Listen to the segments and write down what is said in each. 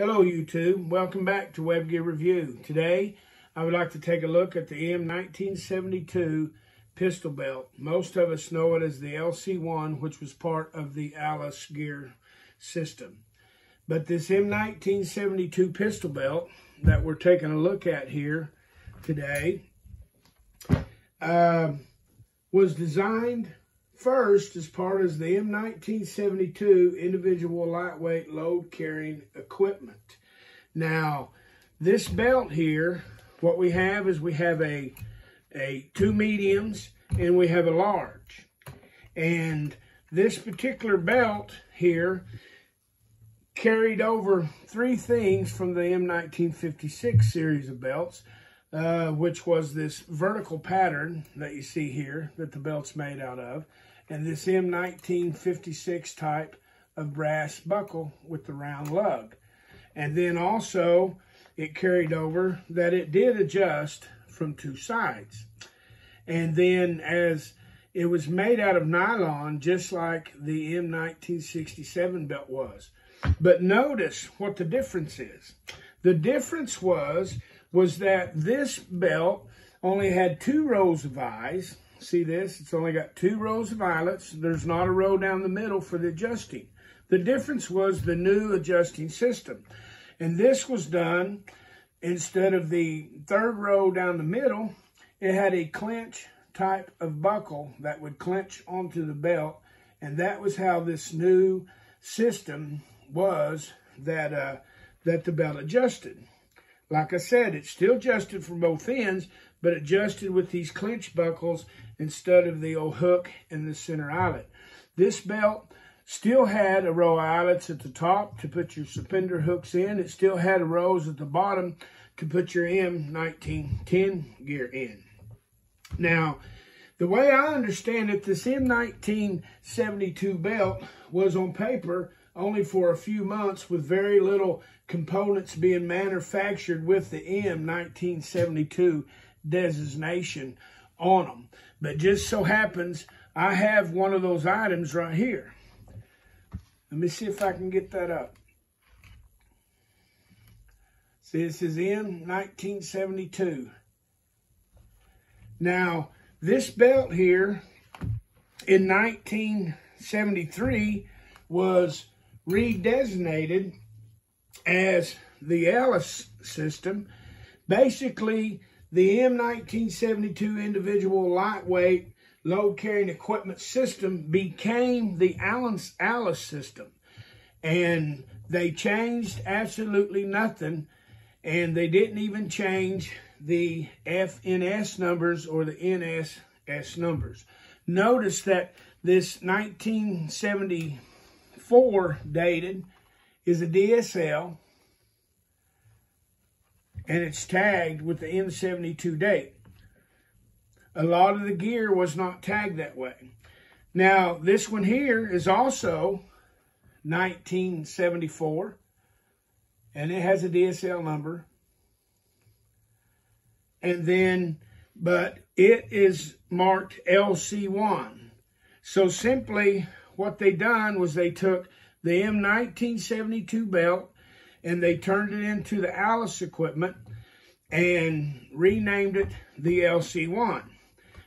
Hello YouTube, welcome back to Web Gear Review. Today I would like to take a look at the M1972 pistol belt. Most of us know it as the LC1, which was part of the Alice gear system. But this M1972 pistol belt that we're taking a look at here today was designed first as part of the M1972 individual lightweight load carrying equipment. Now, this belt here, what we have is we have a two mediums and we have a large. And this particular belt here carried over three things from the M1956 series of belts, which was this vertical pattern that you see here that the belt's made out of, and this M1956 type of brass buckle with the round lug. And then also it carried over that it did adjust from two sides. And then as it was made out of nylon, just like the M1967 belt was. But notice what the difference is. The difference was that this belt only had two rows of eyes. See this? It's only got two rows of eyelets. There's not a row down the middle for the adjusting. The difference was the new adjusting system. And this was done, instead of the third row down the middle, it had a clinch type of buckle that would clinch onto the belt. And that was how this new system was that the belt adjusted. Like I said, it still adjusted from both ends, but adjusted with these clinch buckles instead of the old hook and the center eyelet. This belt still had a row of eyelets at the top to put your suspender hooks in. It still had rows at the bottom to put your M1910 gear in. Now, the way I understand it, this M1972 belt was on paper only for a few months with very little components being manufactured with the M1972 designation on them. But just so happens, I have one of those items right here. Let me see if I can get that up. See, this is M1972. Now, this belt here in 1973 was redesignated as the Alice system. Basically, the M1972 individual lightweight load carrying equipment system became the Alice system. And they changed absolutely nothing. And they didn't even change the FNS numbers or the NSS numbers. Notice that this 1974 dated is a DSL, and it's tagged with the M72 date. A lot of the gear was not tagged that way. Now, this one here is also 1974, and it has a DSL number. And then, but it is marked LC1. So simply what they done was they took the M1972 belt and they turned it into the Alice equipment and renamed it the LC1.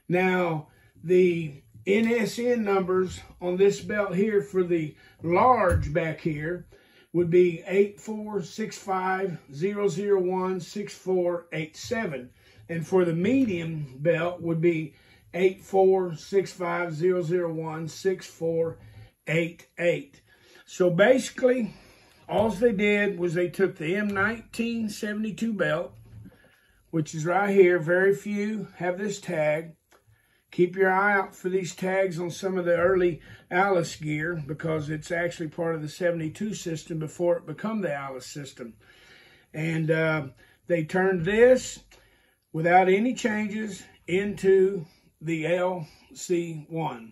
Now, the NSN numbers on this belt here for the large back here would be 84650016487. And for the medium belt would be 84650016488. So basically, all they did was they took the M1972 belt, which is right here. Very few have this tag. Keep your eye out for these tags on some of the early Alice gear because it's actually part of the 72 system before it became the Alice system. And they turned this without any changes into the LC1.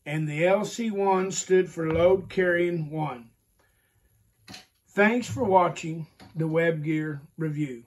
And the LC1 stood for Load Carrying 1. Thanks for watching the Web Gear Review.